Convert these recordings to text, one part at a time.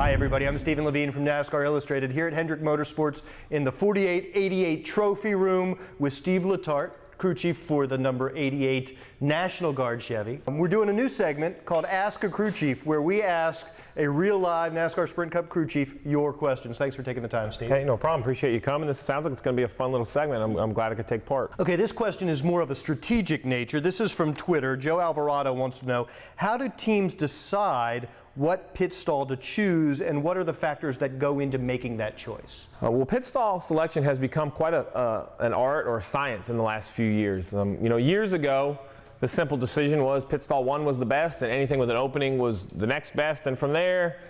Hi everybody, I'm Stephen Levine from NASCAR Illustrated here at Hendrick Motorsports in the 4888 Trophy Room with Steve Letarte, crew chief for the number 88 National Guard Chevy. We're doing a new segment called Ask a Crew Chief, where we ask a real live NASCAR Sprint Cup crew chief your questions. Thanks for taking the time, Steve. Hey, no problem. Appreciate you coming. This sounds like it's going to be a fun little segment. I'm glad I could take part. Okay, this question is more of a strategic nature. This is from Twitter. Joe Alvarado wants to know, how do teams decide what pit stall to choose, and what are the factors that go into making that choice? Well, pit stall selection has become quite an art or a science in the last few years. Years ago, the simple decision was pit stall 1 was the best, and anything with an opening was the next best, and from there,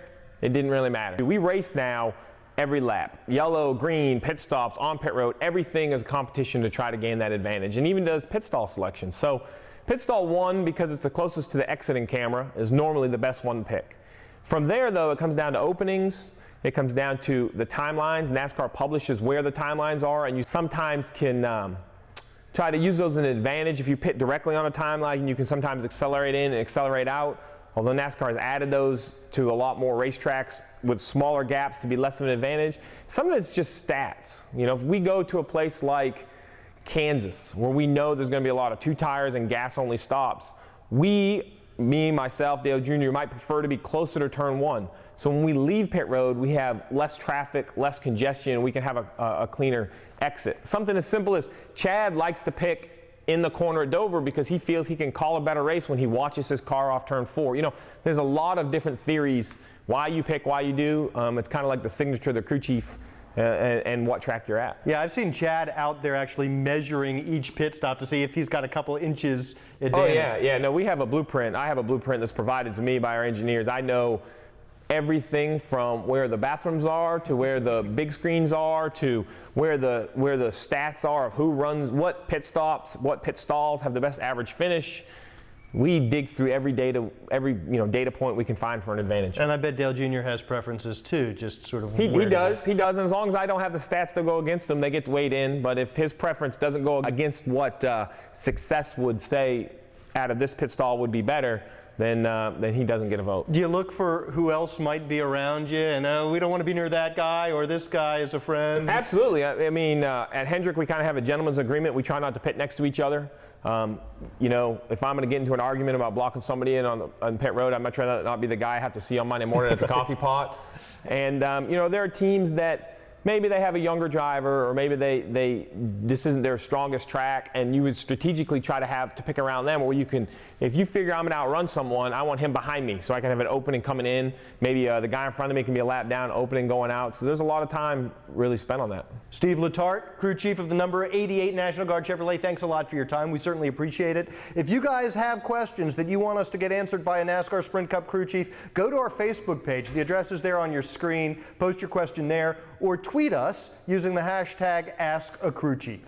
it didn't really matter. We race now every lap. Yellow, green, pit stops, on pit road, everything is a competition to try to gain that advantage, and even does pit stall selection. So pit stall 1, because it's the closest to the exiting camera, is normally the best one to pick. From there, though, it comes down to openings. It comes down to the timelines. NASCAR publishes where the timelines are, and you sometimes can try to use those as an advantage. If you pit directly on a timeline, you can sometimes accelerate in and accelerate out. Although NASCAR has added those to a lot more racetracks with smaller gaps to be less of an advantage. Some of it's just stats. If we go to a place like Kansas, where we know there's going to be a lot of 2 tires and gas-only stops, me, myself, Dale Jr. might prefer to be closer to turn 1. So when we leave pit road, we have less traffic, less congestion, and we can have a cleaner exit. Something as simple as Chad likes to pick in the corner at Dover because he feels he can call a better race when he watches his car off turn 4. There's a lot of different theories why you pick, why you do. It's kind of like the signature of the crew chief and what track you're at. Yeah, I've seen Chad out there actually measuring each pit stop to see if he's got a couple inches advantage. Oh yeah. No, we have a blueprint. I have a blueprint that's provided to me by our engineers. I know everything from where the bathrooms are to where the big screens are to where the stats are of who runs what pit stops, what pit stalls have the best average finish. We dig through every data point we can find for an advantage. And I bet Dale Jr. has preferences too, just sort of. He does, and as long as I don't have the stats to go against him, they get weighed in. But if his preference doesn't go against what success would say out of this pit stall would be better, then he doesn't get a vote. Do you look for who else might be around you? And we don't want to be near that guy, or this guy is a friend. Absolutely. At Hendrick, we kind of have a gentleman's agreement. We try not to pit next to each other. If I'm going to get into an argument about blocking somebody in on pit road, I'd much rather not be the guy I have to see on Monday morning at the coffee pot. And there are teams that maybe they have a younger driver, or maybe this isn't their strongest track, and you would strategically try to pick around them, where you can, if you figure I'm going to outrun someone, I want him behind me so I can have an opening coming in. Maybe the guy in front of me can be a lap down, opening going out. So there's a lot of time really spent on that. Steve Letarte, crew chief of the number 88 National Guard Chevrolet, thanks a lot for your time. We certainly appreciate it. If you guys have questions that you want us to get answered by a NASCAR Sprint Cup crew chief, go to our Facebook page. The address is there on your screen. Post your question there, or tweet us using the hashtag AskACrewChief.